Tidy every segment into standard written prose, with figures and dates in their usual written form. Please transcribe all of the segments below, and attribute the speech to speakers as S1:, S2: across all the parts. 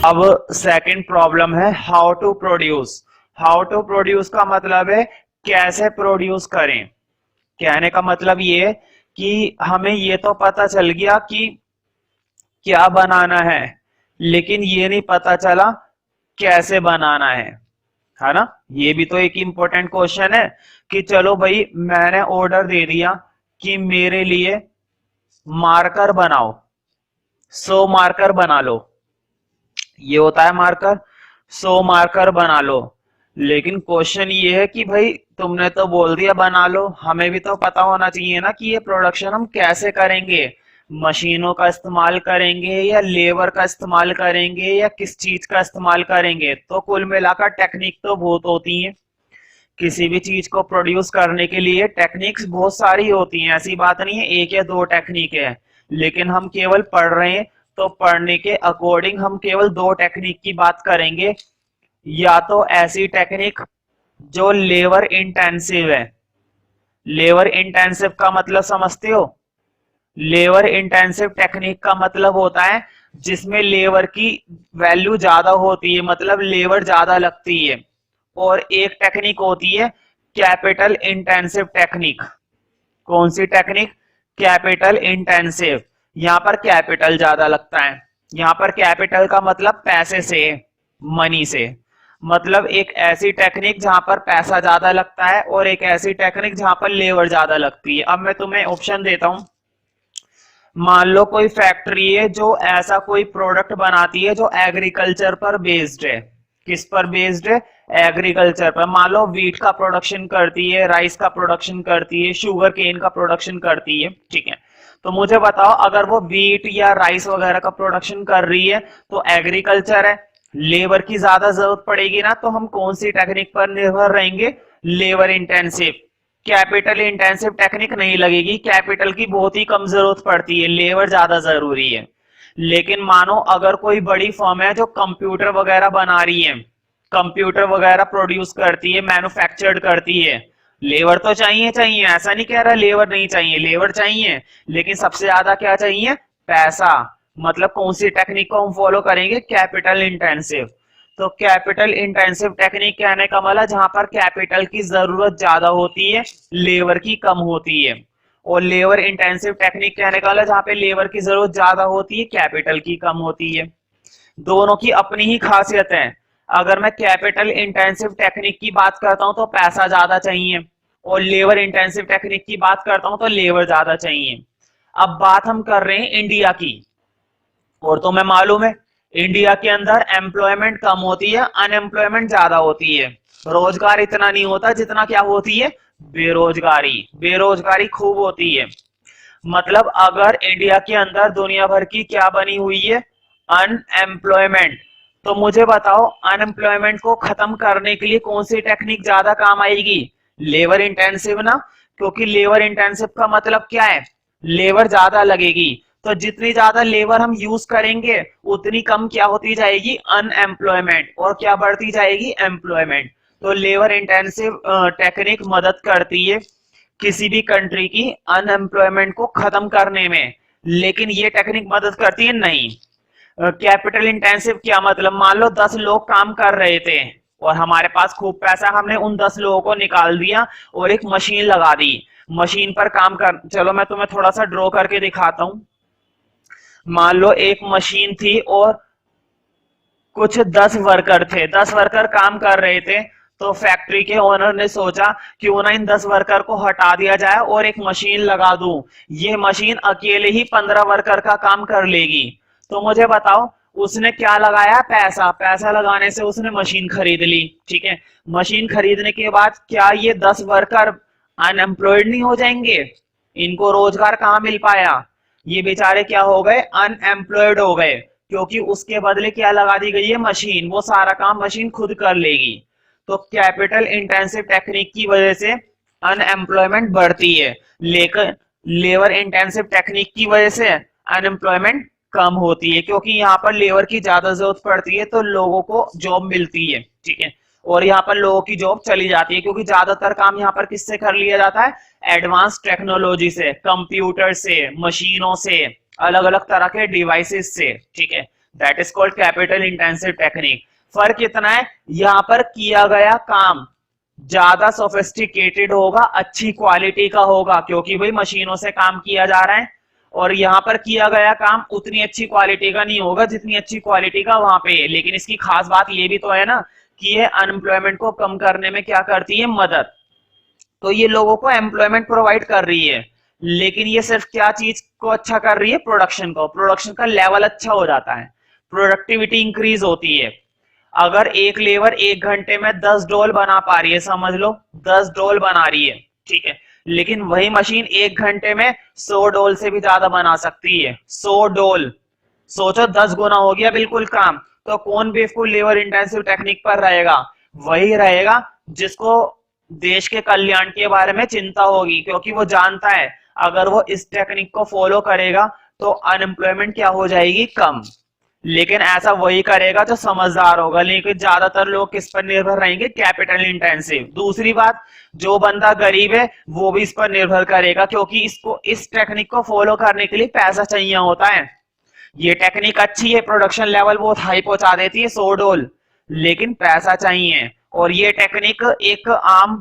S1: अब second problem है how to produce. How to produce का मतलब है कैसे प्रोड्यूस करें। कहने का मतलब ये है कि हमें ये तो पता चल गया कि क्या बनाना है, लेकिन ये नहीं पता चला कैसे बनाना है ना। ये भी तो एक इंपॉर्टेंट क्वेश्चन है कि चलो भाई मैंने ऑर्डर दे दिया कि मेरे लिए मार्कर बनाओ, 100 मार्कर बना लो, ये होता है मार्कर, 100 मार्कर बना लो। लेकिन क्वेश्चन ये है कि भाई तुमने तो बोल दिया बना लो, हमें भी तो पता होना चाहिए ना कि ये प्रोडक्शन हम कैसे करेंगे, मशीनों का इस्तेमाल करेंगे या लेबर का इस्तेमाल करेंगे या किस चीज का इस्तेमाल करेंगे। तो कुल मिलाकर टेक्निक तो बहुत होती है, किसी भी चीज को प्रोड्यूस करने के लिए टेक्निक्स बहुत सारी होती हैं, ऐसी बात नहीं है एक या दो टेक्निक है। लेकिन हम केवल पढ़ रहे हैं तो पढ़ने के अकॉर्डिंग हम केवल दो टेक्निक की बात करेंगे। या तो ऐसी टेक्निक जो लेबर इंटेंसिव है। लेबर इंटेंसिव का मतलब समझते हो? लेबर इंटेंसिव टेक्निक का मतलब होता है जिसमें लेबर की वैल्यू ज्यादा होती है, मतलब लेबर ज्यादा लगती है। और एक टेक्निक होती है कैपिटल इंटेंसिव टेक्निक। कौन सी टेक्निक? Capital intensive. यहां पर कैपिटल ज्यादा लगता है। यहां पर कैपिटल का मतलब पैसे से, मनी से। मतलब एक ऐसी टेक्निक जहां पर पैसा ज्यादा लगता है और एक ऐसी टेक्निक जहां पर लेबर ज्यादा लगती है। अब मैं तुम्हें ऑप्शन देता हूं। मान लो कोई फैक्ट्री है जो ऐसा कोई प्रोडक्ट बनाती है जो एग्रीकल्चर पर बेस्ड है। किस पर बेस्ड है? एग्रीकल्चर पर। मान लो वीट का प्रोडक्शन करती है, राइस का प्रोडक्शन करती है, शुगर केन का प्रोडक्शन करती है, ठीक है। तो मुझे बताओ अगर वो वीट या राइस वगैरह का प्रोडक्शन कर रही है तो एग्रीकल्चर है, लेबर की ज्यादा जरूरत पड़ेगी ना, तो हम कौन सी टेक्निक पर निर्भर रहेंगे? Labour intensive. Capital intensive technique नहीं लगेगी, कैपिटल की बहुत ही कम जरूरत पड़ती है, लेबर ज्यादा जरूरी है। लेकिन मानो अगर कोई बड़ी फर्म है जो कंप्यूटर वगैरह बना रही है, कंप्यूटर वगैरह प्रोड्यूस करती है, मैन्युफैक्चर्ड करती है, लेबर तो चाहिए चाहिए, ऐसा नहीं कह रहा लेबर नहीं चाहिए, लेबर चाहिए। लेकिन सबसे ज्यादा क्या चाहिए? पैसा। मतलब कौन सी टेक्निक को हम फॉलो करेंगे? Capital intensive. तो कैपिटल इंटेंसिव टेक्निक कहने का मतलब जहां पर कैपिटल की जरूरत ज्यादा होती है, लेबर की कम होती है। और लेबर इंटेंसिव टेक्निक कहने का मतलब जहां पे लेबर की जरूरत ज्यादा होती है, कैपिटल की कम होती है। दोनों की अपनी ही खासियत है। अगर मैं कैपिटल इंटेंसिव टेक्निक की बात करता हूं तो पैसा ज्यादा चाहिए, और लेबर इंटेंसिव टेक्निक की बात करता हूं तो लेबर ज्यादा चाहिए। अब बात हम कर रहे हैं इंडिया की, और तुम्हें मालूम है इंडिया के अंदर एम्प्लॉयमेंट कम होती है, अनएम्प्लॉयमेंट ज्यादा होती है। रोजगार इतना नहीं होता जितना क्या होती है? बेरोजगारी। बेरोजगारी खूब होती है। मतलब अगर इंडिया के अंदर दुनिया भर की क्या बनी हुई है? अनएम्प्लॉयमेंट। तो मुझे बताओ अनएम्प्लॉयमेंट को खत्म करने के लिए कौन सी टेक्निक ज्यादा काम आएगी? लेबर इंटेंसिव ना। क्योंकि लेबर इंटेंसिव का मतलब क्या है? लेबर ज्यादा लगेगी। तो जितनी ज्यादा लेबर हम यूज करेंगे उतनी कम क्या होती जाएगी? अनएम्प्लॉयमेंट। और क्या बढ़ती जाएगी? एम्प्लॉयमेंट। तो लेबर इंटेंसिव टेक्निक मदद करती है किसी भी कंट्री की अनएम्प्लॉयमेंट को खत्म करने में। लेकिन ये टेक्निक मदद करती है नहीं। कैपिटल इंटेंसिव क्या मतलब? मान लो 10 लोग काम कर रहे थे और हमारे पास खूब पैसा, हमने उन 10 लोगों को निकाल दिया और एक मशीन लगा दी, मशीन पर काम कर। चलो मैं तुम्हें थोड़ा सा ड्रॉ करके दिखाता हूं। मान लो एक मशीन थी और कुछ 10 वर्कर थे, 10 वर्कर काम कर रहे थे। तो फैक्ट्री के ओनर ने सोचा क्यों ना इन 10 वर्कर को हटा दिया जाए और एक मशीन लगा दूं, ये मशीन अकेले ही 15 वर्कर का काम कर लेगी। तो मुझे बताओ उसने क्या लगाया? पैसा। पैसा लगाने से उसने मशीन खरीद ली, ठीक है। मशीन खरीदने के बाद क्या ये 10 वर्कर अनएम्प्लॉयड नहीं हो जाएंगे? इनको रोजगार कहाँ मिल पाया? ये बेचारे क्या हो गए? अनएम्प्लॉयड हो गए। क्योंकि उसके बदले क्या लगा दी गई है? मशीन। वो सारा काम मशीन खुद कर लेगी। तो कैपिटल इंटेंसिव टेक्निक की वजह से अनएम्प्लॉयमेंट बढ़ती है, लेकिन लेबर इंटेंसिव टेक्निक की वजह से अनएम्प्लॉयमेंट कम होती है, क्योंकि यहाँ पर लेबर की ज्यादा जरूरत पड़ती है तो लोगों को जॉब मिलती है, ठीक है। और यहाँ पर लोगों की जॉब चली जाती है क्योंकि ज्यादातर काम यहाँ पर किससे कर लिया जाता है? एडवांस टेक्नोलॉजी से, कंप्यूटर से, मशीनों से, अलग अलग तरह के डिवाइसेस से, ठीक है। That is called capital intensive technique. फर्क इतना है, यहां पर किया गया काम ज्यादा सोफिस्टिकेटेड होगा, अच्छी क्वालिटी का होगा, क्योंकि भाई मशीनों से काम किया जा रहा है। और यहां पर किया गया काम उतनी अच्छी क्वालिटी का नहीं होगा जितनी अच्छी क्वालिटी का वहां पे है। लेकिन इसकी खास बात ये भी तो है ना कि ये अनएम्प्लॉयमेंट को कम करने में क्या करती है, मदद। तो ये लोगों को एम्प्लॉयमेंट प्रोवाइड कर रही है, लेकिन ये सिर्फ क्या चीज को अच्छा कर रही है, प्रोडक्शन को। प्रोडक्शन का लेवल अच्छा हो जाता है, प्रोडक्टिविटी इंक्रीज होती है। अगर एक लेबर 1 घंटे में 10 डोल बना पा रही है, समझ लो 10 डोल बना रही है, ठीक है, लेकिन वही मशीन 1 घंटे में 100 डोल से भी ज्यादा बना सकती है। 100 डोल, सोचो 10 गुना हो गया बिल्कुल काम। तो कौन बेवकूफ लेबर इंटेंसिव टेक्निक पर रहेगा? वही रहेगा जिसको देश के कल्याण के बारे में चिंता होगी, क्योंकि वो जानता है अगर वो इस टेक्निक को फॉलो करेगा तो अनएम्प्लॉयमेंट क्या हो जाएगी, कम। लेकिन ऐसा वही करेगा जो समझदार होगा। लेकिन ज्यादातर लोग किस पर निर्भर रहेंगे, कैपिटल इंटेंसिव। दूसरी बात, जो बंदा गरीब है वो भी इस पर निर्भर करेगा, क्योंकि इसको इस टेक्निक को फॉलो करने के लिए पैसा चाहिए होता है। ये टेक्निक अच्छी है, प्रोडक्शन लेवल बहुत हाई पहुंचा देती है 100 डोल, लेकिन पैसा चाहिए। और ये टेक्निक एक आम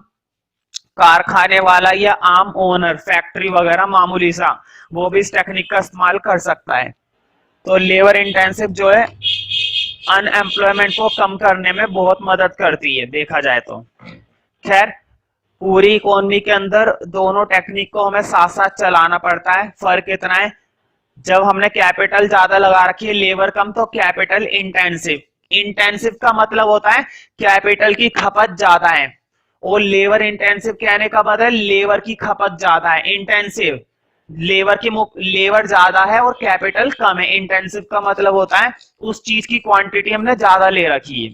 S1: कारखाने वाला या आम ओनर, फैक्ट्री वगैरह मामूली सा, वो भी इस टेक्निक का इस्तेमाल कर सकता है। तो लेबर इंटेंसिव जो है अनएम्प्लॉयमेंट को कम करने में बहुत मदद करती है, देखा जाए तो। खैर, पूरी इकोनॉमी के अंदर दोनों टेक्निक को हमें साथ साथ चलाना पड़ता है। फर्क इतना है, जब हमने कैपिटल ज्यादा लगा रखी है, लेबर कम, तो कैपिटल इंटेंसिव। इंटेंसिव का मतलब होता है कैपिटल की खपत ज्यादा है, और लेबर इंटेंसिव कहने का मतलब लेबर की खपत ज्यादा है। इंटेंसिव लेबर ज्यादा है और कैपिटल कम है। इंटेंसिव का मतलब होता है उस चीज की क्वांटिटी हमने ज्यादा ले रखी है।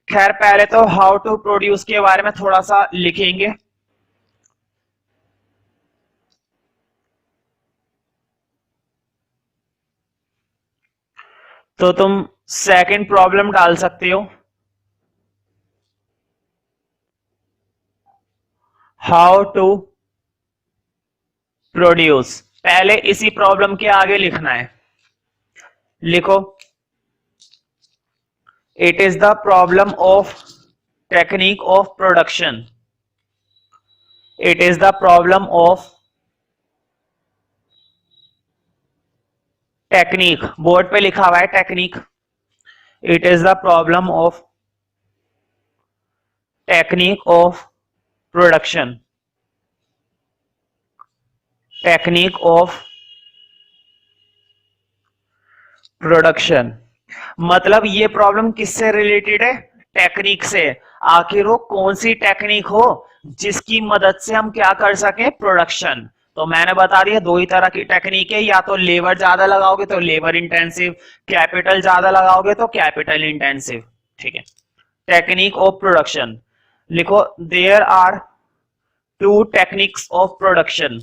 S1: खैर, पहले तो हाउ टू प्रोड्यूस के बारे में थोड़ा सा लिखेंगे। तो तुम सेकंड प्रॉब्लम डाल सकते हो, हाउ टू प्रोड्यूस। पहले इसी प्रॉब्लम के आगे लिखना है, लिखो, it is the problem of technique of production. It is the problem of technique, board पे लिखा हुआ है technique. It is the problem of technique of production. Technique of production मतलब ये प्रॉब्लम किससे रिलेटेड है, टेक्निक से। आखिर वो कौन सी टेक्निक हो जिसकी मदद से हम क्या कर सकें, प्रोडक्शन। तो मैंने बता दिया दो ही तरह की टेक्निक है, या तो लेबर ज्यादा लगाओगे तो लेबर इंटेंसिव, कैपिटल ज्यादा लगाओगे तो कैपिटल इंटेंसिव, ठीक है। टेक्निक ऑफ प्रोडक्शन लिखो, there are two techniques of production.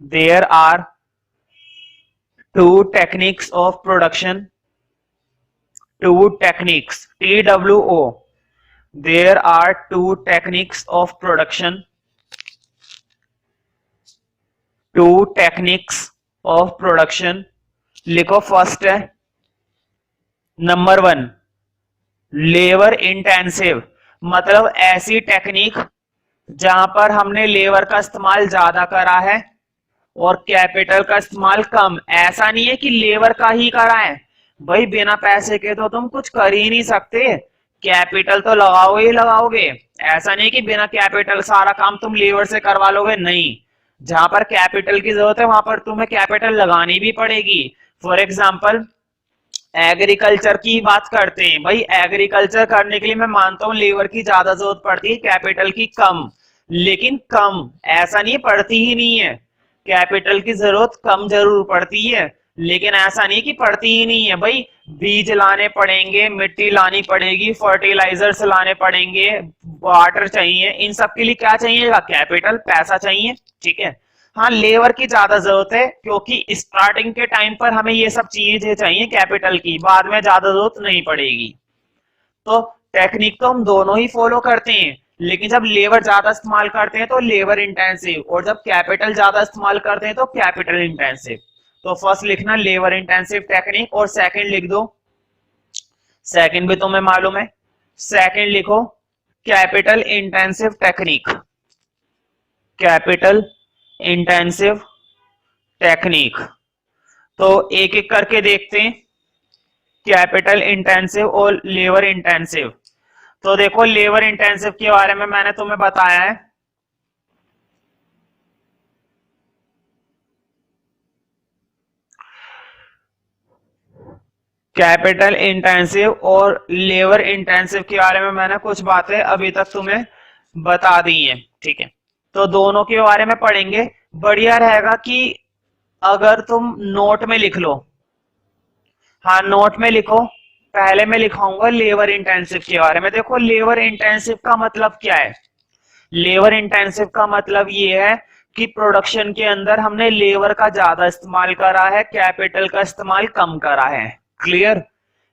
S1: There are two techniques of production. Two techniques, TWO. There are two techniques of production. Two techniques of production. लिखो, first है number 1, labour intensive, मतलब ऐसी technique जहां पर हमने labour का इस्तेमाल ज्यादा करा है और कैपिटल का इस्तेमाल कम। ऐसा नहीं है कि लेबर का ही करा है, भाई बिना पैसे के तो तुम कुछ कर ही नहीं सकते, कैपिटल तो लगाओगे ही लगाओगे। ऐसा नहीं कि बिना कैपिटल सारा काम तुम लेबर से करवा लोगे, नहीं। जहां पर कैपिटल की जरूरत है वहां पर तुम्हें कैपिटल लगानी भी पड़ेगी। फॉर एग्जाम्पल, एग्रीकल्चर की बात करते हैं, भाई एग्रीकल्चर करने के लिए मैं मानता हूं लेबर की ज्यादा जरूरत पड़ती है, कैपिटल की कम। लेकिन कम ऐसा नहीं पड़ती ही नहीं है, कैपिटल की जरूरत कम जरूर पड़ती है, लेकिन ऐसा नहीं कि पड़ती ही नहीं है। भाई बीज लाने पड़ेंगे, मिट्टी लानी पड़ेगी, फर्टिलाइजर्स लाने पड़ेंगे, वाटर चाहिए, इन सब के लिए क्या चाहिएगा, कैपिटल, पैसा चाहिए, ठीक है। हाँ, लेबर की ज्यादा जरूरत है क्योंकि स्टार्टिंग के टाइम पर हमें ये सब चीजें चाहिए कैपिटल की, बाद में ज्यादा जरूरत नहीं पड़ेगी। तो टेक्निक तो हम दोनों ही फॉलो करते हैं, लेकिन जब लेबर ज्यादा इस्तेमाल करते हैं तो लेबर इंटेंसिव, और जब कैपिटल ज्यादा इस्तेमाल करते हैं तो कैपिटल इंटेंसिव। तो फर्स्ट लिखना लेबर इंटेंसिव टेक्निक और सेकंड लिख दो, सेकंड भी तुम्हें मालूम है, सेकंड लिखो capital intensive technique, capital intensive technique. तो एक एक करके देखते हैं, कैपिटल इंटेंसिव और लेबर इंटेंसिव। तो देखो लेबर इंटेंसिव के बारे में मैंने तुम्हें बताया है, कैपिटल इंटेंसिव और लेबर इंटेंसिव के बारे में मैंने कुछ बातें अभी तक तुम्हें बता दी हैं, ठीक है। तो दोनों के बारे में पढ़ेंगे। बढ़िया रहेगा कि अगर तुम नोट में लिख लो, हाँ नोट में लिखो। पहले मैं लिखाऊंगा लेबर इंटेंसिव के बारे में। देखो लेबर इंटेंसिव का मतलब क्या है, लेबर इंटेंसिव का मतलब ये है कि प्रोडक्शन के अंदर हमने लेबर का ज्यादा इस्तेमाल करा है, कैपिटल का इस्तेमाल कम करा है। क्लियर,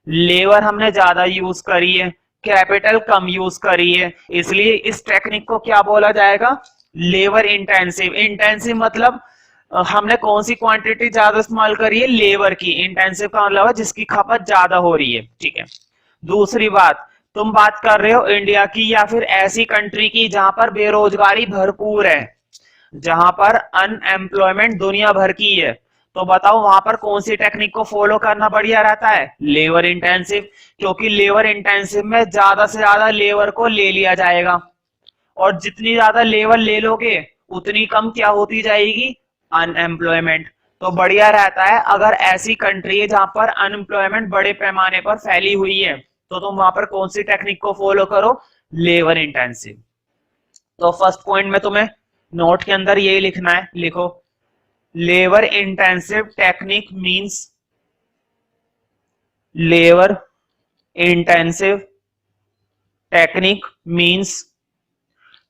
S1: लेबर हमने ज्यादा यूज करी है, कैपिटल कम यूज करी है, इसलिए इस टेक्निक को क्या बोला जाएगा, लेबर इंटेंसिव। इंटेंसिव मतलब हमने कौन सी क्वांटिटी ज्यादा इस्तेमाल करी है, लेबर की। इंटेंसिव का मतलब है जिसकी खपत ज्यादा हो रही है, ठीक है। दूसरी बात, तुम बात कर रहे हो इंडिया की या फिर ऐसी कंट्री की जहां पर बेरोजगारी भरपूर है, जहां पर अनएम्प्लॉयमेंट दुनिया भर की है, तो बताओ वहां पर कौन सी टेक्निक को फॉलो करना बढ़िया रहता है, लेबर इंटेंसिव। क्योंकि लेबर इंटेंसिव में ज्यादा से ज्यादा लेबर को ले लिया जाएगा, और जितनी ज्यादा लेबर ले लोगे उतनी कम क्या होती जाएगी, अनएम्प्लॉयमेंट। तो बढ़िया रहता है अगर ऐसी कंट्री है जहां पर अनएम्प्लॉयमेंट बड़े पैमाने पर फैली हुई है, तो तुम वहां पर कौन सी टेक्निक को फॉलो करो, लेबर इंटेंसिव। तो फर्स्ट पॉइंट में तुम्हें नोट के अंदर यही लिखना है, लिखो labour intensive technique means, labour intensive technique means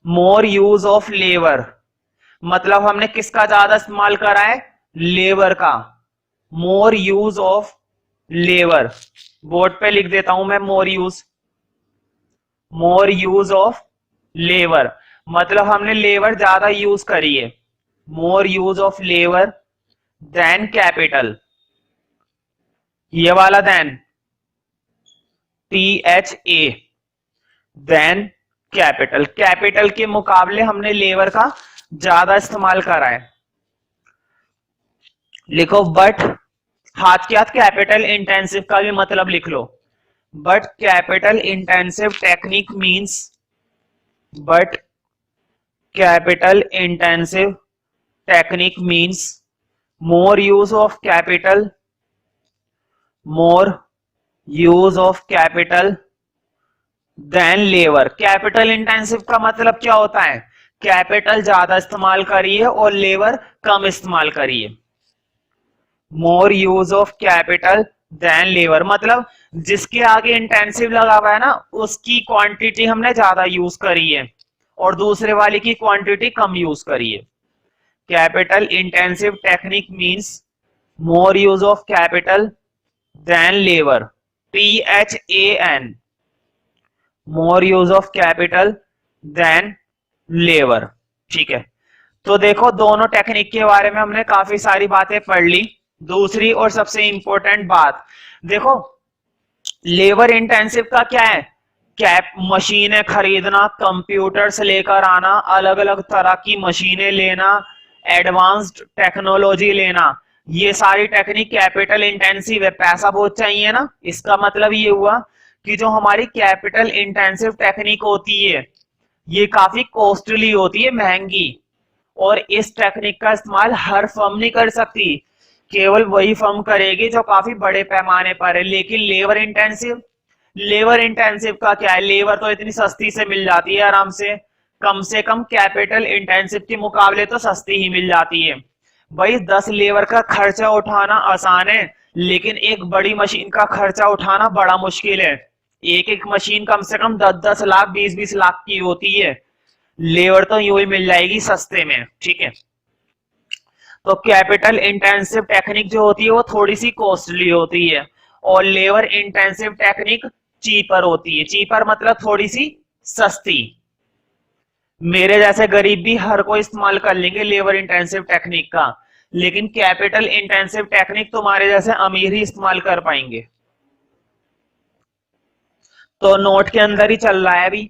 S1: more use of labour. मतलब हमने किसका ज्यादा इस्तेमाल करा है, लेबर का। मोर यूज ऑफ लेबर, बोर्ड पे लिख देता हूं मैं, मोर यूज ऑफ लेबर मतलब हमने लेबर ज्यादा यूज करी है, more use of labour than capital. ये वाला than, THA, than capital. Capital के मुकाबले हमने लेबर का ज्यादा इस्तेमाल करा है। लिखो बट, हाथ के हाथ कैपिटल इंटेंसिव का भी मतलब लिख लो, but capital intensive technique means, but capital intensive technique means more use of capital, more use of capital than labour. Capital intensive का मतलब क्या होता है, कैपिटल ज्यादा इस्तेमाल करिए और लेबर कम इस्तेमाल करिए। More use of capital than labour मतलब जिसके आगे इंटेंसिव लगा हुआ है ना, उसकी क्वांटिटी हमने ज्यादा यूज करी है और दूसरे वाले की क्वांटिटी कम यूज करी है। Capital intensive technique means more use of capital than labour, THAN, more use of capital than labour, ठीक है। तो देखो दोनों टेक्निक के बारे में हमने काफी सारी बातें पढ़ ली। दूसरी और सबसे इंपॉर्टेंट बात, देखो लेबर इंटेंसिव का क्या है, कैप मशीनें खरीदना, कंप्यूटर से लेकर आना, अलग अलग तरह की मशीनें लेना, एडवांस्ड टेक्नोलॉजी लेना, ये सारी टेक्निक कैपिटल इंटेंसिव है, पैसा बहुत चाहिए ना। इसका मतलब ये हुआ कि जो हमारी कैपिटल इंटेंसिव टेक्निक होती है ये काफी कॉस्टली होती है, महंगी, और इस टेक्निक का इस्तेमाल हर फर्म नहीं कर सकती, केवल वही फर्म करेगी जो काफी बड़े पैमाने पर है। लेकिन लेबर इंटेंसिव, लेबर इंटेंसिव का क्या है, लेबर तो इतनी सस्ती से मिल जाती है आराम से कम कैपिटल इंटेंसिव के मुकाबले तो सस्ती ही मिल जाती है। भाई 10 लेबर का खर्चा उठाना आसान है, लेकिन एक बड़ी मशीन का खर्चा उठाना बड़ा मुश्किल है। एक एक मशीन कम से कम 10-10 लाख 20-20 लाख की होती है, लेबर तो यूं ही मिल जाएगी सस्ते में, ठीक है। तो कैपिटल इंटेंसिव टेक्निक जो होती है वो थोड़ी सी कॉस्टली होती है और लेबर इंटेंसिव टेक्निक चीपर होती है। चीपर मतलब थोड़ी सी सस्ती। मेरे जैसे गरीब भी हर कोई इस्तेमाल कर लेंगे लेबर इंटेंसिव टेक्निक का, लेकिन कैपिटल इंटेंसिव टेक्निक तुम्हारे जैसे अमीर ही इस्तेमाल कर पाएंगे। तो नोट के अंदर ही चल रहा है अभी।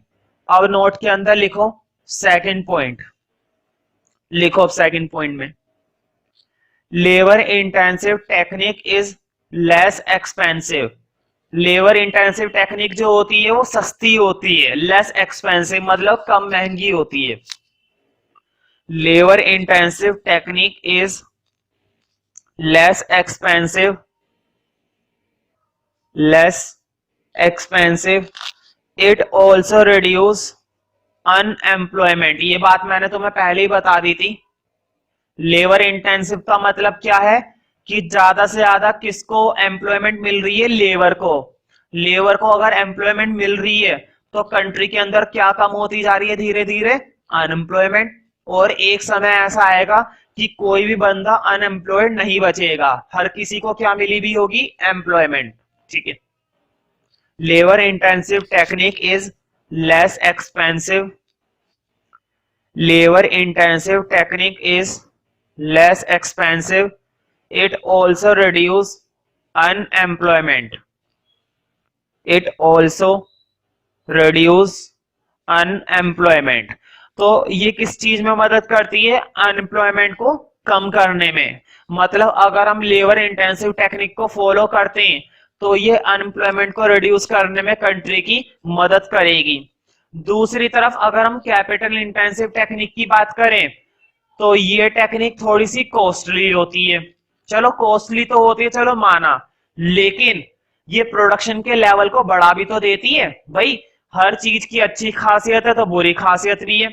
S1: अब नोट के अंदर लिखो सेकंड पॉइंट, लिखो अब सेकंड पॉइंट में, labour intensive technique is less expensive. Labour intensive technique जो होती है वो सस्ती होती है, लेस एक्सपेंसिव मतलब कम महंगी होती है। Labour intensive technique is less expensive, less expensive, it also reduce unemployment. ये बात मैंने तुम्हें पहले ही बता दी थी। लेबर इंटेंसिव का मतलब क्या है कि ज्यादा से ज्यादा किसको एम्प्लॉयमेंट मिल रही है, लेबर को। लेबर को अगर एम्प्लॉयमेंट मिल रही है तो कंट्री के अंदर क्या कम होती जा रही है धीरे धीरे, अनएम्प्लॉयमेंट। और एक समय ऐसा आएगा कि कोई भी बंदा अनएम्प्लॉयड नहीं बचेगा, हर किसी को क्या मिली भी होगी, एम्प्लॉयमेंट। ठीक है, labour intensive technique is less expensive, labour intensive technique is less expensive, it also reduce unemployment, it also reduce unemployment। तो ये किस चीज में मदद करती है, अनएम्प्लॉयमेंट को कम करने में। मतलब अगर हम लेबर इंटेंसिव टेक्निक को फॉलो करते हैं तो ये अनएम्प्लॉयमेंट को रिड्यूस करने में कंट्री की मदद करेगी। दूसरी तरफ अगर हम कैपिटल इंटेंसिव टेक्निक की बात करें तो ये टेक्निक थोड़ी सी कॉस्टली होती है। चलो कॉस्टली तो होती है, चलो माना, लेकिन ये प्रोडक्शन के लेवल को बढ़ा भी तो देती है। भाई हर चीज की अच्छी खासियत है तो बुरी खासियत भी है।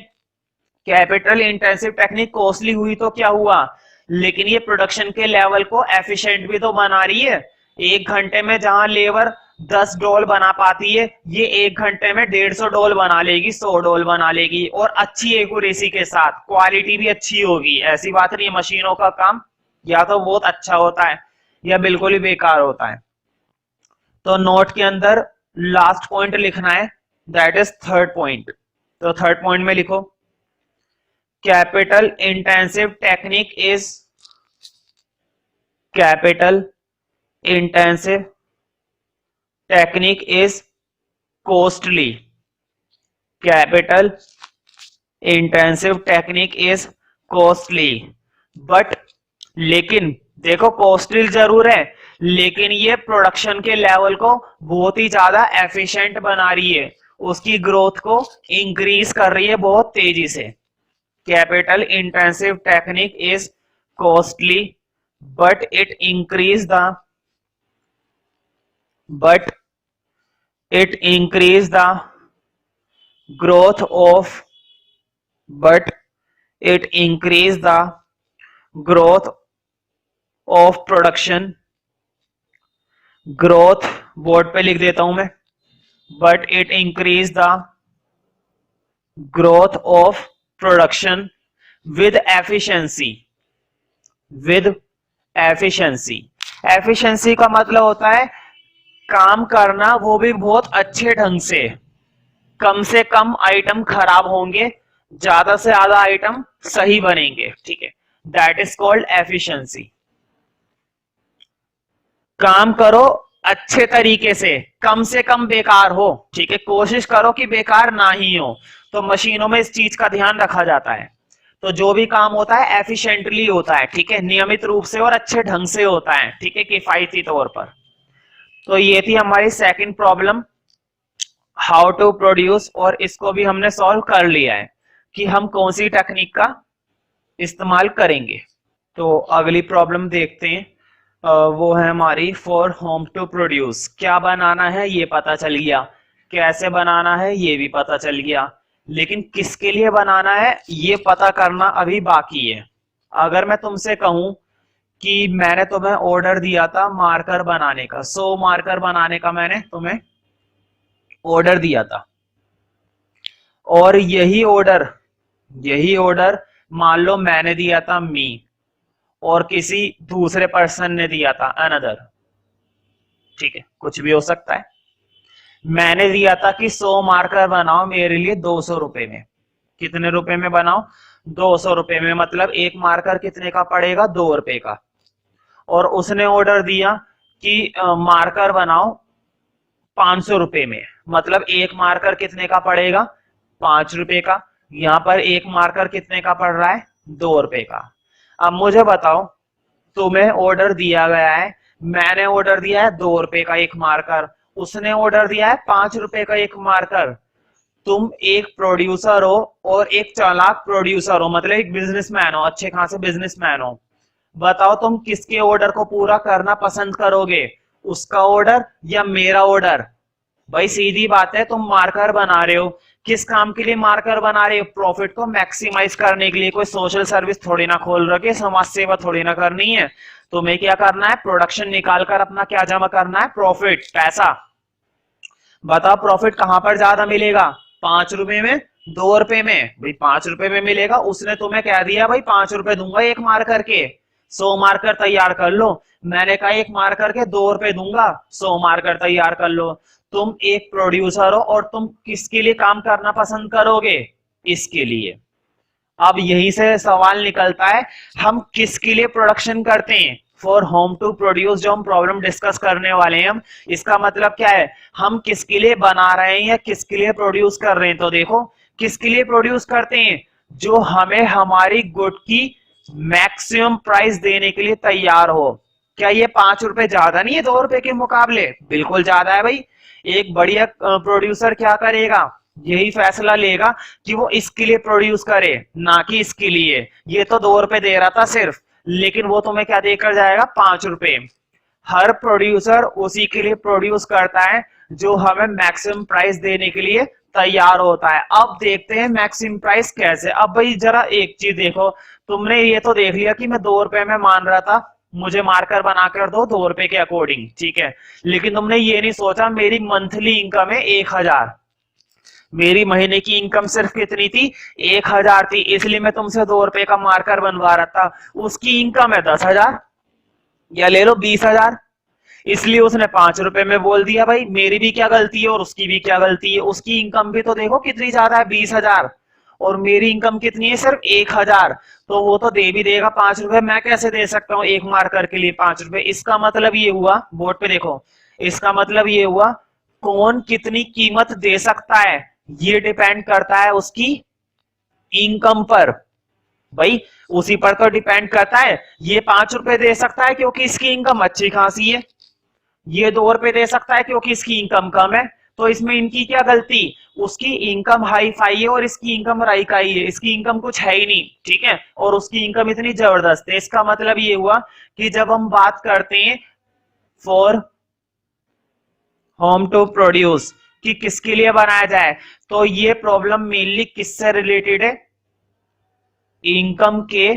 S1: कैपिटल इंटेंसिव टेक्निक कॉस्टली हुई तो क्या हुआ, लेकिन ये प्रोडक्शन के लेवल को एफिशिएंट भी तो बना रही है। एक घंटे में जहां लेबर 10 डॉल बना पाती है, ये एक घंटे में 150 डॉल बना लेगी, 100 डॉल बना लेगी, और अच्छी एक्यूरेसी के साथ, क्वालिटी भी अच्छी होगी। ऐसी बात नहीं है, मशीनों का काम या तो बहुत अच्छा होता है या बिल्कुल ही बेकार होता है। तो नोट के अंदर लास्ट पॉइंट लिखना है, दैट इज थर्ड पॉइंट। तो थर्ड पॉइंट में लिखो, capital intensive technique is, capital intensive technique is costly, capital intensive technique is costly, but, लेकिन देखो कॉस्टली जरूर है लेकिन ये प्रोडक्शन के लेवल को बहुत ही ज्यादा एफिशिएंट बना रही है, उसकी ग्रोथ को इंक्रीज कर रही है बहुत तेजी से। Capital intensive technique is costly but it increase the, but it increase the growth of, but it increase the growth of production, growth board पे लिख देता हूं मैं, but it increase the growth of production with efficiency, with efficiency। efficiency का मतलब होता है काम करना, वो भी बहुत अच्छे ढंग से कम आइटम खराब होंगे, ज्यादा से ज्यादा आइटम सही बनेंगे। ठीक है, दैट इज कॉल्ड एफिशिएंसी। काम करो अच्छे तरीके से कम बेकार हो। ठीक है, कोशिश करो कि बेकार ना ही हो। तो मशीनों में इस चीज का ध्यान रखा जाता है। तो जो भी काम होता है एफिशिएंटली होता है, ठीक है, नियमित रूप से और अच्छे ढंग से होता है, ठीक है, किफायती तौर पर। तो ये थी हमारी second problem, how to produce, और इसको भी हमने सॉल्व कर लिया है कि हम कौन सी टेक्निक का इस्तेमाल करेंगे। तो अगली प्रॉब्लम देखते हैं, वो है हमारी फॉर होम टू प्रोड्यूस। क्या बनाना है ये पता चल गया, कैसे बनाना है ये भी पता चल गया, लेकिन किसके लिए बनाना है ये पता करना अभी बाकी है। अगर मैं तुमसे कहूं कि मैंने तुम्हें ऑर्डर दिया था मार्कर बनाने का, 100 मार्कर बनाने का मैंने तुम्हें ऑर्डर दिया था, और यही ऑर्डर मान लो मैंने दिया था मी, और किसी दूसरे पर्सन ने दिया था अनदर। ठीक है, कुछ भी हो सकता है। मैंने दिया था कि 100 मार्कर बनाओ मेरे लिए 200 रुपए में। कितने रुपए में बनाओ, 200 रुपए में, मतलब एक मार्कर कितने का पड़ेगा, 2 रुपए का। और उसने ऑर्डर दिया कि मार्कर बनाओ 500 रुपए में, मतलब एक मार्कर कितने का पड़ेगा, 5 रुपए का। यहाँ पर एक मार्कर कितने का पड़ रहा है, 2 रुपए का। अब मुझे बताओ, तुम्हें ऑर्डर दिया गया है, मैंने ऑर्डर दिया है 2 रुपए का एक मार्कर, उसने ऑर्डर दिया है 5 रुपए का एक मार्कर। तुम एक प्रोड्यूसर हो और एक चालाक प्रोड्यूसर हो, मतलब एक बिजनेसमैन हो, अच्छे खासे बिजनेसमैन हो। बताओ तुम किसके ऑर्डर को पूरा करना पसंद करोगे, उसका ऑर्डर या मेरा ऑर्डर। भाई सीधी बात है, तुम मार्कर बना रहे हो, किस काम के लिए मार्कर बना रहे हो, प्रॉफिट को मैक्सिमाइज करने के लिए। कोई सोशल सर्विस थोड़ी ना खोल रखे, समाज सेवा थोड़ी ना करनी है। तुम्हें क्या करना है, प्रोडक्शन निकाल कर अपना क्या जमा करना है, प्रॉफिट, पैसा। बताओ प्रॉफिट कहां पर ज्यादा मिलेगा, 5 रुपए में, 2 रुपए में। भाई 5 रुपए में मिलेगा, उसने तुम्हें कह दिया भाई 5 रुपए दूंगा एक मार्कर के, 100 मार्कर तैयार कर लो। मैंने कहा एक मार्कर के 2 रुपए दूंगा, 100 मार्कर तैयार कर लो। तुम एक प्रोड्यूसर हो और तुम किसके लिए काम करना पसंद करोगे, इसके लिए। अब यहीं से सवाल निकलता है, हम किसके लिए प्रोडक्शन करते हैं, फॉर होम टू प्रोड्यूस, जो हम प्रॉब्लम डिस्कस करने वाले हैं हम, इसका मतलब क्या है, हम किसके लिए बना रहे हैं या किसके लिए प्रोड्यूस कर रहे हैं। तो देखो किसके लिए प्रोड्यूस करते हैं, जो हमें हमारी गुड की मैक्सिमम प्राइस देने के लिए तैयार हो। क्या ये 5 रुपए ज्यादा नहीं है 2 रुपए के मुकाबले, बिल्कुल ज्यादा है भाई। एक बढ़िया प्रोड्यूसर क्या करेगा, यही फैसला लेगा कि वो इसके लिए प्रोड्यूस करे, ना कि इसके लिए। ये तो 2 रुपए दे रहा था सिर्फ, लेकिन वो तुम्हें क्या देकर जाएगा, 5 रुपए। हर प्रोड्यूसर उसी के लिए प्रोड्यूस करता है जो हमें मैक्सिमम प्राइस देने के लिए तैयार होता है। अब देखते हैं मैक्सिमम प्राइस कैसे। अब भाई जरा एक चीज देखो, तुमने ये तो देख लिया कि मैं 2 रुपए में मान रहा था, मुझे मार्कर बना कर दो 2 रुपए के अकॉर्डिंग, ठीक है। लेकिन तुमने ये नहीं सोचा मेरी मंथली इनकम है 1,000, मेरी महीने की इनकम सिर्फ कितनी थी, 1,000 थी, इसलिए मैं तुमसे 2 रुपए का मार्कर बनवा रहा था। उसकी इनकम है 10,000 या ले लो 20,000, इसलिए उसने 5 रुपए में बोल दिया। भाई मेरी भी क्या गलती है और उसकी भी क्या गलती है, उसकी इनकम भी तो देखो कितनी ज्यादा है, 20,000, और मेरी इनकम कितनी है, सिर्फ 1,000। तो वो तो दे भी देगा 5 रुपए, मैं कैसे दे सकता हूँ एक मार्कर के लिए 5 रुपए। इसका मतलब ये हुआ, बोर्ड पे देखो, इसका मतलब ये हुआ कौन कितनी कीमत दे सकता है, ये डिपेंड करता है उसकी इनकम पर। भाई उसी पर तो डिपेंड करता है। ये 5 रुपए दे सकता है क्योंकि इसकी इनकम अच्छी खासी है, ये 2 रुपए दे सकता है क्योंकि इसकी इनकम कम है। तो इसमें इनकी क्या गलती, उसकी इनकम हाई फाई है और इसकी इनकम राई काई है, इसकी इनकम कुछ है ही नहीं, ठीक है, और उसकी इनकम इतनी जबरदस्त है। इसका मतलब ये हुआ कि जब हम बात करते हैं फॉर होम टू प्रोड्यूस कि किसके लिए बनाया जाए, तो ये प्रॉब्लम मेनली किससे रिलेटेड है, इनकम के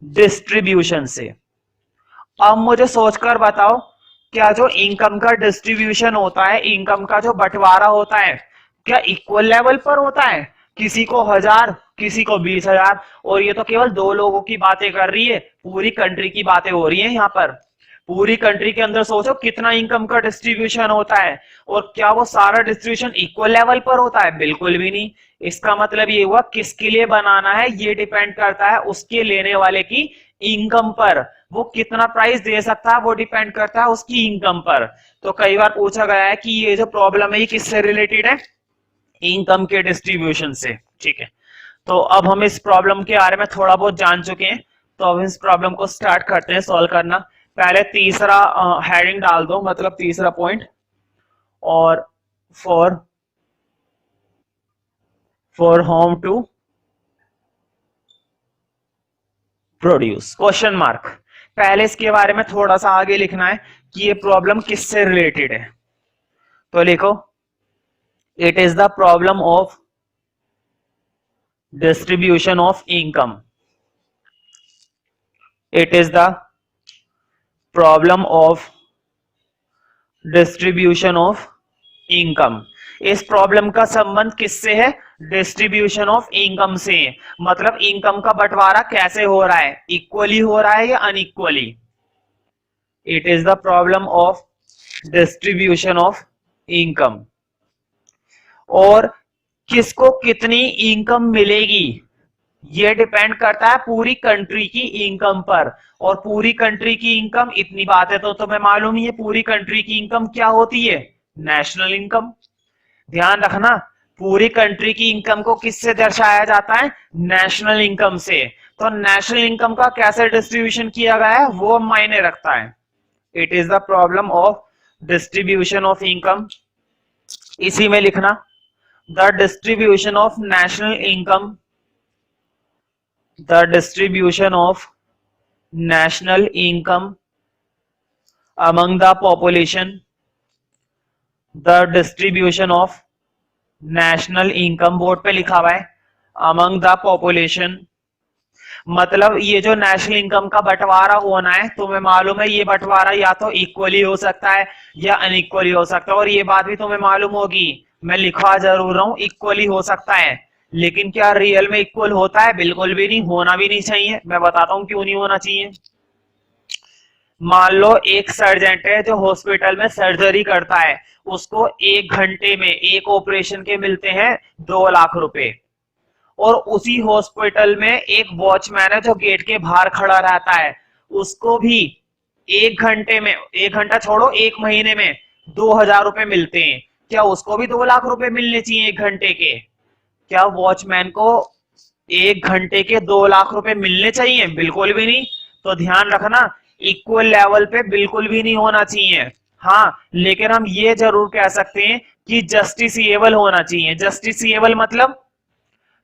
S1: डिस्ट्रीब्यूशन से। अब मुझे सोचकर बताओ, क्या जो इनकम का डिस्ट्रीब्यूशन होता है, इनकम का जो बंटवारा होता है, क्या इक्वल लेवल पर होता है, किसी को 1,000 किसी को 20,000। और ये तो केवल 2 लोगों की बातें कर रही है, पूरी कंट्री की बातें हो रही है यहाँ पर। पूरी कंट्री के अंदर सोचो कितना इनकम का डिस्ट्रीब्यूशन होता है, और क्या वो सारा डिस्ट्रीब्यूशन इक्वल लेवल पर होता है, बिल्कुल भी नहीं। इसका मतलब ये हुआ किसके लिए बनाना है, ये डिपेंड करता है उसके लेने वाले की इनकम पर। वो कितना प्राइस दे सकता है वो डिपेंड करता है उसकी इनकम पर। तो कई बार पूछा गया है कि ये जो प्रॉब्लम है ये किससे रिलेटेड है, इनकम के डिस्ट्रीब्यूशन से, ठीक है। तो अब हम इस प्रॉब्लम के बारे में थोड़ा बहुत जान चुके हैं, तो अब इस प्रॉब्लम को स्टार्ट करते हैं सॉल्व करना। पहले तीसरा हेडिंग डाल दो, मतलब तीसरा पॉइंट, और for whom to produce question mark. पहले इसके बारे में थोड़ा सा आगे लिखना है कि ये प्रॉब्लम किससे रिलेटेड है। तो लिखो, it is the problem of distribution of income, it is the problem of distribution of income. इस प्रॉब्लम का संबंध किससे है, डिस्ट्रीब्यूशन ऑफ इनकम से। मतलब इनकम का बंटवारा कैसे हो रहा है, इक्वली हो रहा है या unequally. It is the problem of distribution of income, और किसको कितनी इनकम मिलेगी, ये डिपेंड करता है पूरी कंट्री की इनकम पर। और पूरी कंट्री की इनकम, इतनी बात है तो तुम्हें मालूम ही है पूरी कंट्री की इनकम क्या होती है, नेशनल इनकम। ध्यान रखना, पूरी कंट्री की इनकम को किससे दर्शाया जाता है, नेशनल इनकम से। तो नेशनल इनकम का कैसे डिस्ट्रीब्यूशन किया गया है वो मायने रखता है। It is the problem of distribution of income. इसी में लिखना, the distribution of national income, the distribution of national income among the population, the distribution of national income, board पे लिखा हुआ है among the population। मतलब ये जो नेशनल इनकम का बंटवारा होना है, तुम्हें मालूम है ये बंटवारा या तो इक्वली हो सकता है या अनइक्वली हो सकता है। और ये बात भी तुम्हें मालूम होगी, मैं लिखवा जरूर रहा हूं, इक्वली हो सकता है। लेकिन क्या रियल में इक्वल होता है, बिल्कुल भी नहीं, होना भी नहीं चाहिए। मैं बताता हूं क्यों नहीं होना चाहिए। मान लो एक सर्जेंट है जो हॉस्पिटल में सर्जरी करता है, उसको 1 घंटे में एक ऑपरेशन के मिलते हैं 2 लाख रुपए। और उसी हॉस्पिटल में एक वॉचमैन है जो गेट के बाहर खड़ा रहता है, उसको भी 1 घंटे में, 1 घंटा छोड़ो 1 महीने में 2,000 रुपए मिलते हैं। क्या उसको भी 2 लाख रुपए मिलने चाहिए 1 घंटे के? क्या वॉचमैन को 1 घंटे के 2 लाख रुपए मिलने चाहिए? बिल्कुल भी नहीं। तो ध्यान रखना, इक्वल लेवल पे बिल्कुल भी नहीं होना चाहिए। हाँ, लेकिन हम ये जरूर कह सकते हैं कि जस्टिसिएबल होना चाहिए। जस्टिसिएबल मतलब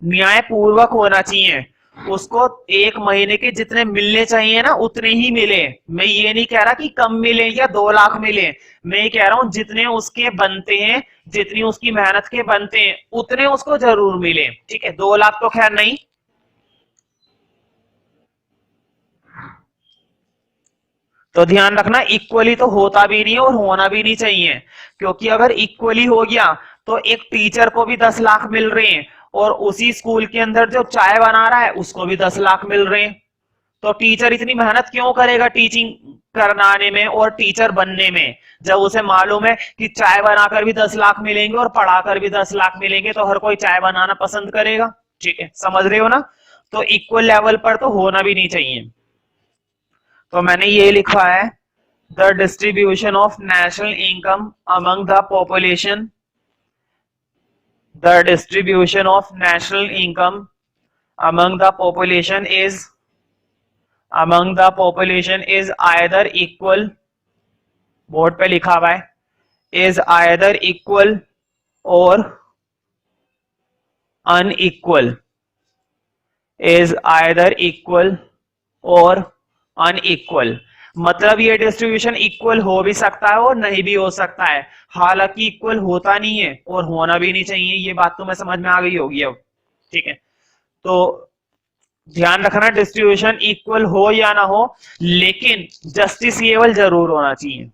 S1: न्यायपूर्वक होना चाहिए। उसको 1 महीने के जितने मिलने चाहिए ना उतने ही मिले। मैं ये नहीं कह रहा कि कम मिले या 2 लाख मिले, मैं ये कह रहा हूं जितने उसके बनते हैं, जितनी उसकी मेहनत के बनते हैं उतने उसको जरूर मिले। ठीक है, 2 लाख तो खैर नहीं। तो ध्यान रखना, इक्वली तो होता भी नहीं और होना भी नहीं चाहिए। क्योंकि अगर इक्वली हो गया तो एक टीचर को भी 10 लाख मिल रहे हैं और उसी स्कूल के अंदर जो चाय बना रहा है उसको भी 10 लाख मिल रहे हैं। तो टीचर इतनी मेहनत क्यों करेगा टीचिंग करनाने में और टीचर बनने में, जब उसे मालूम है कि चाय बनाकर भी 10 लाख मिलेंगे और पढ़ाकर भी 10 लाख मिलेंगे, तो हर कोई चाय बनाना पसंद करेगा। ठीक है, समझ रहे हो ना? तो इक्वल लेवल पर तो होना भी नहीं चाहिए। तो मैंने ये लिखा है, the distribution of national income among the population, the distribution of national income among the population is either equal, board पे लिखा हुआ है, is either equal or unequal, is either equal or unequal। मतलब ये डिस्ट्रीब्यूशन इक्वल हो भी सकता है और नहीं भी हो सकता है। हालांकि इक्वल होता नहीं है और होना भी नहीं चाहिए, ये बात तो मैं समझ में आ गई होगी अब। ठीक है, तो ध्यान रखना, डिस्ट्रीब्यूशन इक्वल हो या ना हो लेकिन जस्टिसिएबल जरूर होना चाहिए।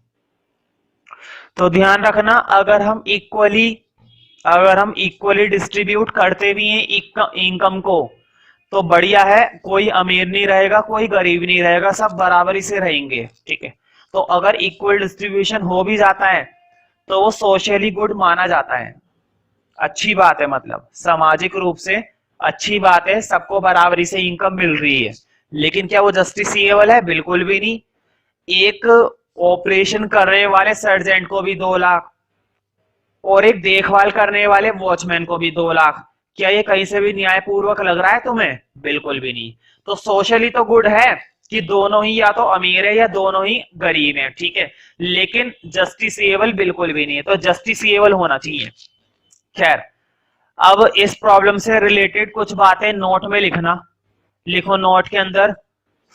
S1: तो ध्यान रखना, अगर हम इक्वली डिस्ट्रीब्यूट करते भी हैं इनकम को तो बढ़िया है, कोई अमीर नहीं रहेगा कोई गरीब नहीं रहेगा, सब बराबरी से रहेंगे। ठीक है, तो अगर इक्वल डिस्ट्रीब्यूशन हो भी जाता है तो वो सोशली गुड माना जाता है, अच्छी बात है, मतलब सामाजिक रूप से अच्छी बात है, सबको बराबरी से इनकम मिल रही है। लेकिन क्या वो जस्टिसिएबल है? बिल्कुल भी नहीं। एक ऑपरेशन करने वाले सर्जेंट को भी 2 लाख और एक देखभाल करने वाले वॉचमैन को भी 2 लाख, क्या ये कहीं से भी न्यायपूर्वक लग रहा है तुम्हें? बिल्कुल भी नहीं। तो सोशली तो गुड है कि दोनों ही या तो अमीर है या दोनों ही गरीब है। ठीक है, लेकिन जस्टिसिएबल बिल्कुल भी नहीं है, तो जस्टिसिएबल होना चाहिए। खैर, अब इस प्रॉब्लम से रिलेटेड कुछ बातें नोट में लिखना। लिखो नोट के अंदर,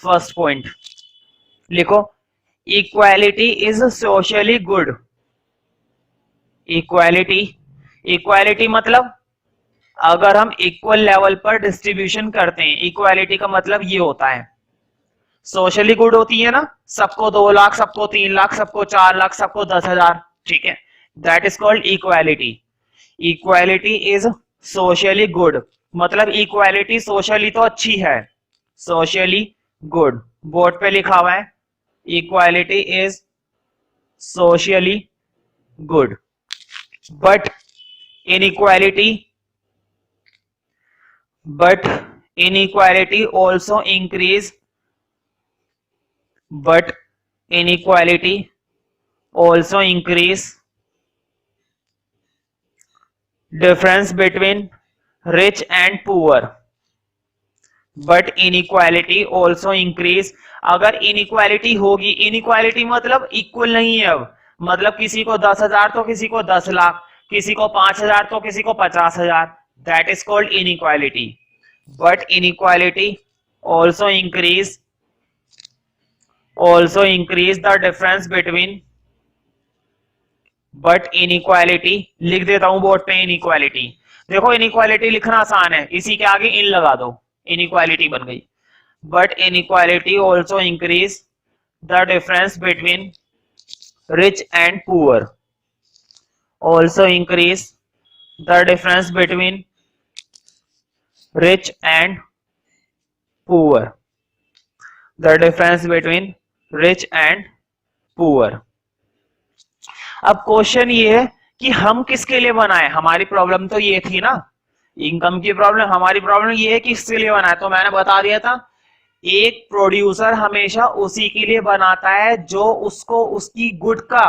S1: फर्स्ट पॉइंट लिखो, equality is socially good. Equality, equality मतलब अगर हम इक्वल लेवल पर डिस्ट्रीब्यूशन करते हैं, इक्वालिटी का मतलब ये होता है, सोशली गुड होती है ना, सबको 2 लाख, सबको 3 लाख, सबको 4 लाख, सबको 10,000। ठीक है, that is called equality. Equality is socially good, मतलब इक्वालिटी सोशली तो अच्छी है, सोशली गुड। बोर्ड पे लिखा हुआ है, equality is socially good, but inequality inequality also increase, but inequality also increase difference between rich and poor, but inequality also increase. अगर inequality होगी, इनइक्वालिटी मतलब इक्वल नहीं है, अब मतलब किसी को 10,000 तो किसी को 10 लाख, किसी को 5,000 तो किसी को 50,000, that is called inequality. But inequality also increase the difference between, but inequality लिख देता हूं बोर्ड पे इनइक्वालिटी। देखो इनइक्वालिटी लिखना आसान है, इसी के आगे इन लगा दो, इनइक्वालिटी बन गई। But inequality also increase the difference between rich and poor, also increase the difference between rich and poor, the difference between rich and poor. अब क्वेश्चन ये है कि हम किसके लिए बनाए, हमारी प्रॉब्लम तो ये थी ना, इनकम की प्रॉब्लम। हमारी प्रॉब्लम ये है कि किसके लिए बनाए, तो मैंने बता दिया था एक प्रोड्यूसर हमेशा उसी के लिए बनाता है जो उसको उसकी गुड का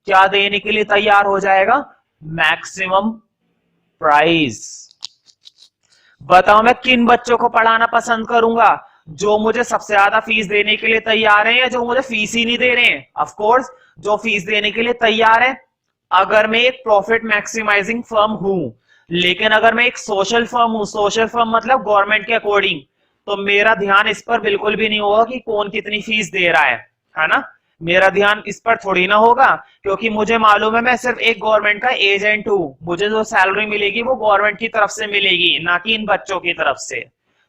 S1: क्या देने के लिए तैयार हो जाएगा, मैक्सिमम प्राइस। बताओ मैं किन बच्चों को पढ़ाना पसंद करूंगा, जो मुझे सबसे ज्यादा फीस देने के लिए तैयार है या जो मुझे फीस ही नहीं दे रहे हैं। ऑफ कोर्स जो फीस देने के लिए तैयार है। अगर मैं एक प्रॉफिट मैक्सिमाइजिंग फर्म हूं, लेकिन अगर मैं एक सोशल फर्म हूं, सोशल फर्म मतलब गवर्नमेंट के अकॉर्डिंग, तो मेरा ध्यान इस पर बिल्कुल भी नहीं होगा कि कौन कितनी फीस दे रहा है ना। मेरा ध्यान इस पर थोड़ी ना होगा, क्योंकि मुझे मालूम है मैं सिर्फ एक गवर्नमेंट का एजेंट हूं, मुझे जो सैलरी मिलेगी वो गवर्नमेंट की तरफ से मिलेगी, ना कि इन बच्चों की तरफ से।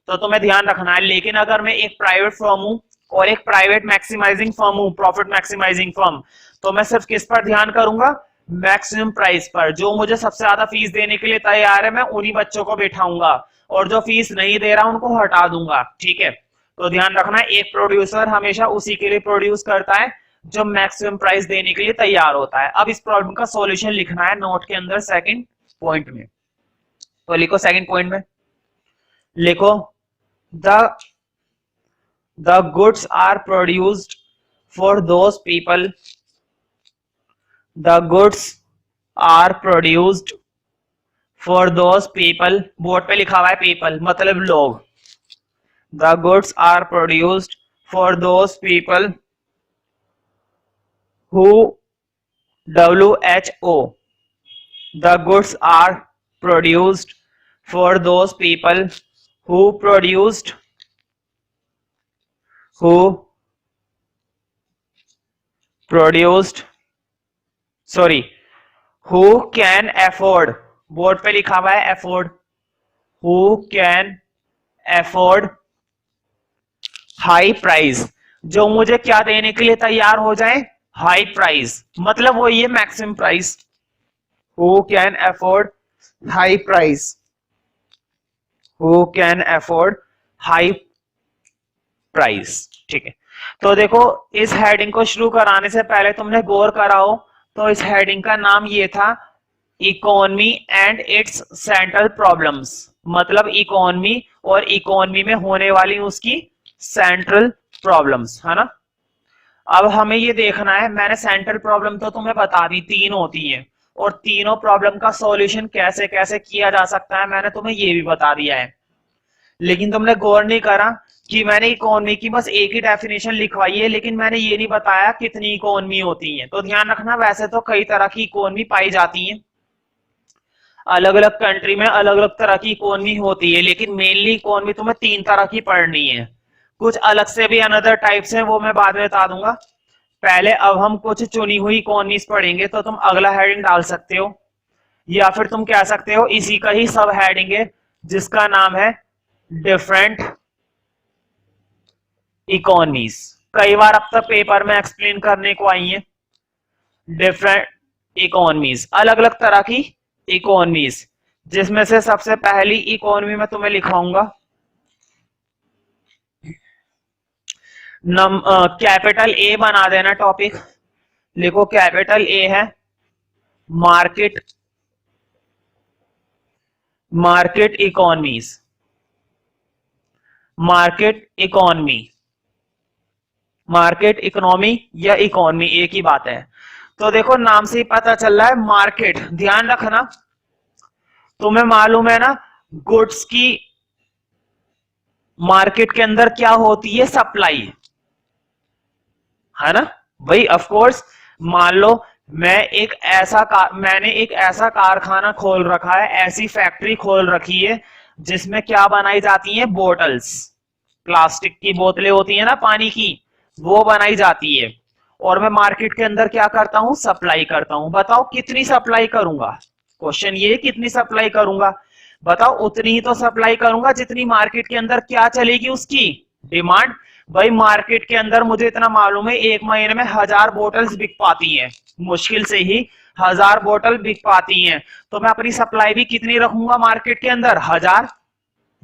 S1: तो तुम्हें ध्यान रखना है। लेकिन अगर मैं एक प्राइवेट फर्म हूं और एक प्राइवेट मैक्सिमाइजिंग फर्म हूं, प्रॉफिट मैक्सिमाइजिंग फर्म, तो मैं सिर्फ किस पर ध्यान करूंगा, मैक्सिमम प्राइस पर। जो मुझे सबसे ज्यादा फीस देने के लिए तैयार है मैं उन्हीं बच्चों को बैठाऊंगा, और जो फीस नहीं दे रहा उनको हटा दूंगा। ठीक है, तो ध्यान रखना एक प्रोड्यूसर हमेशा उसी के लिए प्रोड्यूस करता है जो मैक्सिमम प्राइस देने के लिए तैयार होता है। अब इस प्रॉब्लम का सॉल्यूशन लिखना है नोट के अंदर सेकंड पॉइंट में, तो लिखो सेकंड पॉइंट में, लिखो the goods are produced for those people, the goods are produced for those people, board पे लिखा हुआ है people मतलब लोग, the goods are produced for those people who WHO, the goods are produced for those people who produced sorry who can afford, board पे लिखा हुआ है afford, who can afford high price, जो मुझे क्या देने के लिए तैयार हो जाए, हाई प्राइस, मतलब वो ये maximum price. who can afford high price, who can afford high price। ठीक है, तो देखो इस हेडिंग को शुरू कराने से पहले तुमने गौर करा हो तो इस हेडिंग का नाम ये था economy and it's central problems, मतलब इकोनॉमी और इकोनॉमी में होने वाली उसकी सेंट्रल प्रॉब्लम्स, है ना। अब हमें ये देखना है, मैंने सेंट्रल प्रॉब्लम तो तुम्हें बता दी तीन होती हैं, और तीनों प्रॉब्लम का सॉल्यूशन कैसे कैसे किया जा सकता है मैंने तुम्हें ये भी बता दिया है। लेकिन तुमने गौर नहीं करा कि मैंने इकोनॉमी की बस एक ही डेफिनेशन लिखवाई है, लेकिन मैंने ये नहीं बताया कितनी इकोनॉमी होती है। तो ध्यान रखना, वैसे तो कई तरह की इकोनॉमी पाई जाती है, अलग अलग कंट्री में अलग अलग तरह की इकोनॉमी होती है, लेकिन मेनली इकोनॉमी तुम्हें तीन तरह की पढ़नी है। कुछ अलग से भी अनदर टाइप्स हैं, वो मैं बाद में बता दूंगा। पहले अब हम कुछ चुनी हुई इकोनॉमीज पढ़ेंगे, तो तुम अगला हेडिंग डाल सकते हो, या फिर तुम कह सकते हो इसी का ही सब हेडिंग है जिसका नाम है डिफरेंट इकोनॉमीज। कई बार अब तक पेपर में एक्सप्लेन करने को आई है डिफरेंट इकोनॉमीज, अलग अलग तरह की इकोनॉमीज, जिसमें से सबसे पहली इकोनॉमी में तुम्हें लिखाऊंगा कैपिटल ए बना देना टॉपिक, लिखो कैपिटल ए है market economies, market economy, market economy या इकोनॉमी एक ही बात है। तो देखो नाम से ही पता चल रहा है मार्केट, ध्यान रखना, तुम्हें मालूम है ना गुड्स की मार्केट के अंदर क्या होती है, सप्लाई, है ना भाई। ऑफ कोर्स मान लो मैंने एक ऐसा कारखाना खोल रखा है, ऐसी फैक्ट्री खोल रखी है जिसमें क्या बनाई जाती है, बोटल्स, प्लास्टिक की बोतलें होती है ना पानी की, वो बनाई जाती है। और मैं मार्केट के अंदर क्या करता हूं, सप्लाई करता हूं। बताओ कितनी सप्लाई करूंगा, क्वेश्चन ये कितनी सप्लाई करूंगा, बताओ उतनी ही तो सप्लाई करूंगा जितनी मार्केट के अंदर क्या चलेगी, उसकी डिमांड। भाई मार्केट के अंदर मुझे इतना मालूम है एक महीने में 1000 बोटल्स बिक पाती हैं, मुश्किल से ही 1000 बोतल बिक पाती हैं, तो मैं अपनी सप्लाई भी कितनी रखूंगा मार्केट के अंदर, 1000।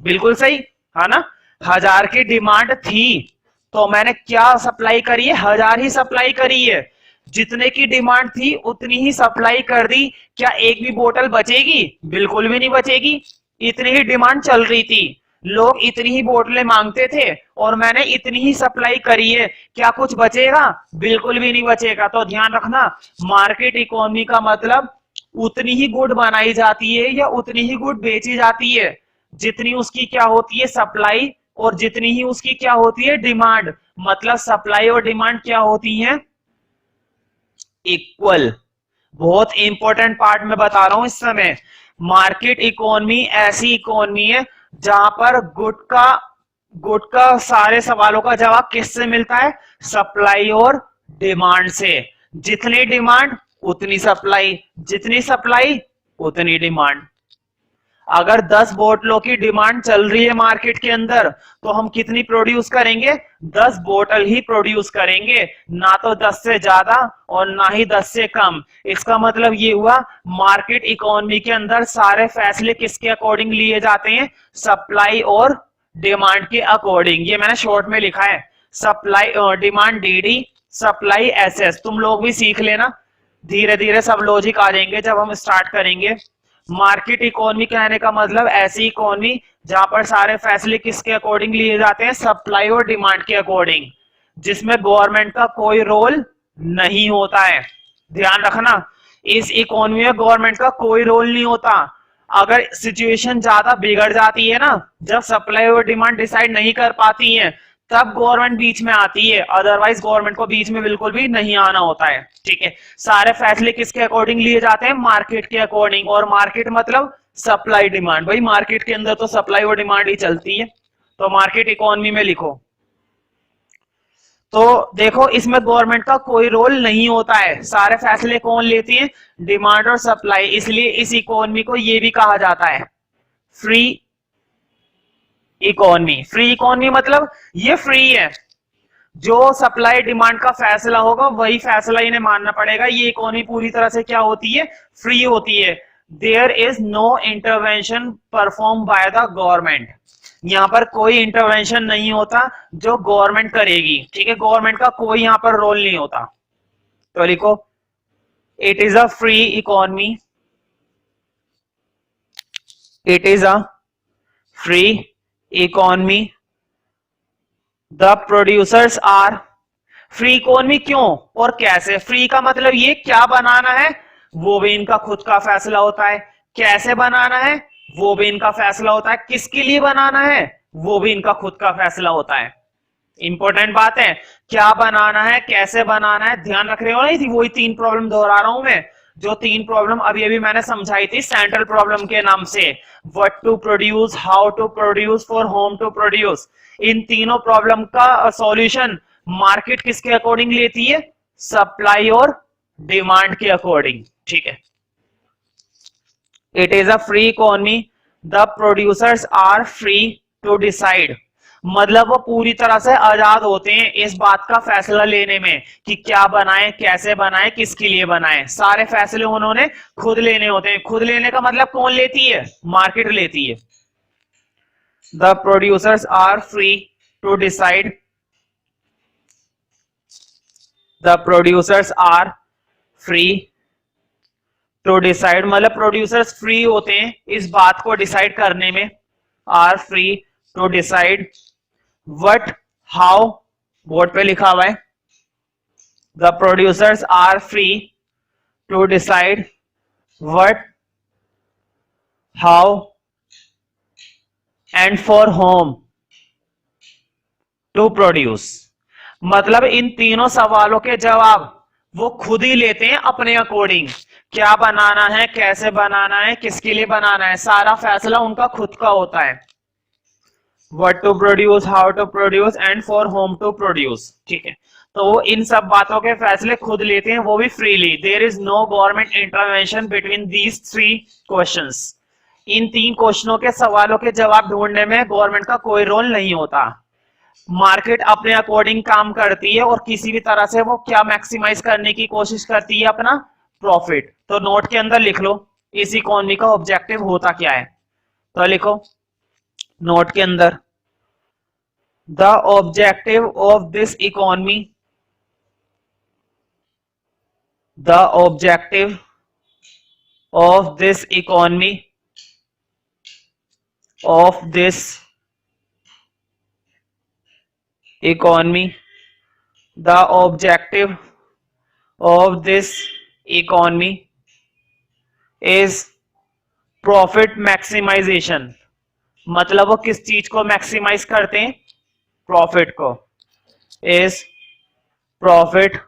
S1: बिल्कुल सही है ना, 1000 की डिमांड थी तो मैंने क्या सप्लाई करी है, 1000 ही सप्लाई करी है। जितने की डिमांड थी उतनी ही सप्लाई कर दी, क्या एक भी बोतल बचेगी, बिल्कुल भी नहीं बचेगी। इतनी ही डिमांड चल रही थी, लोग इतनी ही बोतलें मांगते थे और मैंने इतनी ही सप्लाई करी है, क्या कुछ बचेगा, बिल्कुल भी नहीं बचेगा। तो ध्यान रखना मार्केट इकोनॉमी का मतलब उतनी ही गुड बनाई जाती है या उतनी ही गुड बेची जाती है जितनी उसकी क्या होती है, सप्लाई, और जितनी ही उसकी क्या होती है, डिमांड। मतलब सप्लाई और डिमांड क्या होती है, इक्वल। बहुत इंपॉर्टेंट पार्ट में बता रहा हूं इस समय। मार्केट इकोनॉमी ऐसी इकोनॉमी है जहां पर गुड का सारे सवालों का जवाब किससे मिलता है, सप्लाई और डिमांड से। जितनी डिमांड उतनी सप्लाई, जितनी सप्लाई उतनी डिमांड। अगर 10 बोतलों की डिमांड चल रही है मार्केट के अंदर तो हम कितनी प्रोड्यूस करेंगे, 10 बोतल ही प्रोड्यूस करेंगे, ना तो 10 से ज्यादा और ना ही 10 से कम। इसका मतलब ये हुआ मार्केट इकोनॉमी के अंदर सारे फैसले किसके अकॉर्डिंग लिए जाते हैं, सप्लाई और डिमांड के अकॉर्डिंग। ये मैंने शॉर्ट में लिखा है, supply demand DD, supply SS. तुम लोग भी सीख लेना, धीरे धीरे सब लॉजिक आ जाएंगे जब हम स्टार्ट करेंगे। मार्केट इकोनॉमी कहने का मतलब ऐसी इकोनॉमी जहां पर सारे फैसले किसके अकॉर्डिंग लिए जाते हैं, सप्लाई और डिमांड के अकॉर्डिंग, जिसमें गवर्नमेंट का कोई रोल नहीं होता है। ध्यान रखना इस इकोनॉमी में गवर्नमेंट का कोई रोल नहीं होता। अगर सिचुएशन ज्यादा बिगड़ जाती है ना, जब सप्लाई और डिमांड डिसाइड नहीं कर पाती है, तब गवर्नमेंट बीच में आती है, अदरवाइज गवर्नमेंट को बीच में बिल्कुल भी नहीं आना होता है। ठीक है, सारे फैसले किसके अकॉर्डिंग लिए जाते हैं, मार्केट के अकॉर्डिंग। और मार्केट मतलब सप्लाई डिमांड, भाई मार्केट के अंदर तो सप्लाई और डिमांड ही चलती है, तो मार्केट इकोनॉमी में लिखो। तो देखो इसमें गवर्नमेंट का कोई रोल नहीं होता है, सारे फैसले कौन लेती है, डिमांड और सप्लाई। इसलिए इस इकोनॉमी को ये भी कहा जाता है फ्री इकोनॉमी। फ्री इकोनॉमी मतलब ये फ्री है, जो सप्लाई डिमांड का फैसला होगा वही फैसला इन्हें मानना पड़ेगा। ये इकोनॉमी पूरी तरह से क्या होती है, फ्री होती है। There is no intervention perform by the government. यहाँ पर कोई इंटरवेंशन नहीं होता जो गवर्नमेंट करेगी। ठीक है, गवर्नमेंट का कोई यहाँ पर रोल नहीं होता। तो लिखो it is a free economy, it is a free economy, the producers are. Free economy क्यों और कैसे, फ्री का मतलब ये क्या बनाना है वो भी इनका खुद का फैसला होता है, कैसे बनाना है वो भी इनका फैसला होता है, किसके लिए बनाना है वो भी इनका खुद का फैसला होता है। इंपॉर्टेंट बात है, क्या बनाना है कैसे बनाना है, ध्यान रख रहे हो नहीं थी, वही 3 प्रॉब्लम दोहरा रहा हूं मैं, जो 3 प्रॉब्लम अभी अभी मैंने समझाई थी सेंट्रल प्रॉब्लम के नाम से, what to produce, how to produce, for whom to produce. इन तीनों प्रॉब्लम का सॉल्यूशन मार्केट किसके अकॉर्डिंग लेती है, सप्लाई और डिमांड के अकॉर्डिंग। ठीक है, it is a free economy, the producers are free to decide. मतलब वो पूरी तरह से आजाद होते हैं इस बात का फैसला लेने में कि क्या बनाए, कैसे बनाए, किसके लिए बनाए। सारे फैसले उन्होंने खुद लेने होते हैं। खुद लेने का मतलब कौन लेती है, मार्केट लेती है। The producers are free to decide, the producers are free to decide, मतलब प्रोड्यूसर्स फ्री होते हैं इस बात को डिसाइड करने में, are free to decide what how, board पे लिखा हुआ है, the producers are free to decide what how and for whom to produce. मतलब इन तीनों सवालों के जवाब वो खुद ही लेते हैं अपने अकॉर्डिंग, क्या बनाना है, कैसे बनाना है, किसके लिए बनाना है, सारा फैसला उनका खुद का होता है। What to produce, how to produce and for whom to produce, ठीक है। तो वो इन सब बातों के फैसले खुद लेते हैं, वो भी freely. There is no government intervention between these three questions. इन तीन क्वेश्चनों के सवालों के जवाब ढूंढने में गवर्नमेंट का कोई रोल नहीं होता। मार्केट अपने अकॉर्डिंग काम करती है और किसी भी तरह से वो क्या मैक्सिमाइज करने की कोशिश करती है, अपना प्रॉफिट। तो नोट के अंदर लिख लो इस इकोनॉमी का ऑब्जेक्टिव होता क्या है। तो लिखो नोट के अंदर, the objective of this economy, the objective of this economy, of this economy, the objective of this economy is profit maximization। मतलब वो किस चीज को मैक्सिमाइज करते हैं, प्रॉफिट को, is profit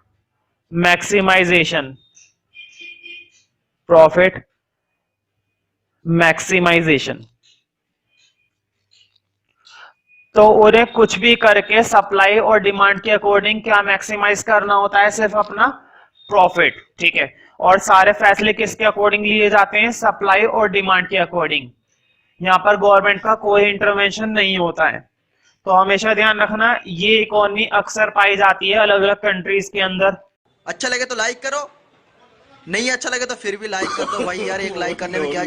S1: maximization, profit maximization। तो उन्हें कुछ भी करके सप्लाई और डिमांड के अकॉर्डिंग क्या मैक्सिमाइज करना होता है, सिर्फ अपना प्रॉफिट, ठीक है। और सारे फैसले किसके अकॉर्डिंग लिए जाते हैं, सप्लाई और डिमांड के अकॉर्डिंग। यहाँ पर गवर्नमेंट का कोई इंटरवेंशन नहीं होता है। तो हमेशा ध्यान रखना, ये इकोनॉमी अक्सर पाई जाती है अलग अलग कंट्रीज के अंदर।
S2: अच्छा लगे तो लाइक करो, नहीं अच्छा लगे तो फिर भी लाइक कर दो भाई यार, एक लाइक करने में क्या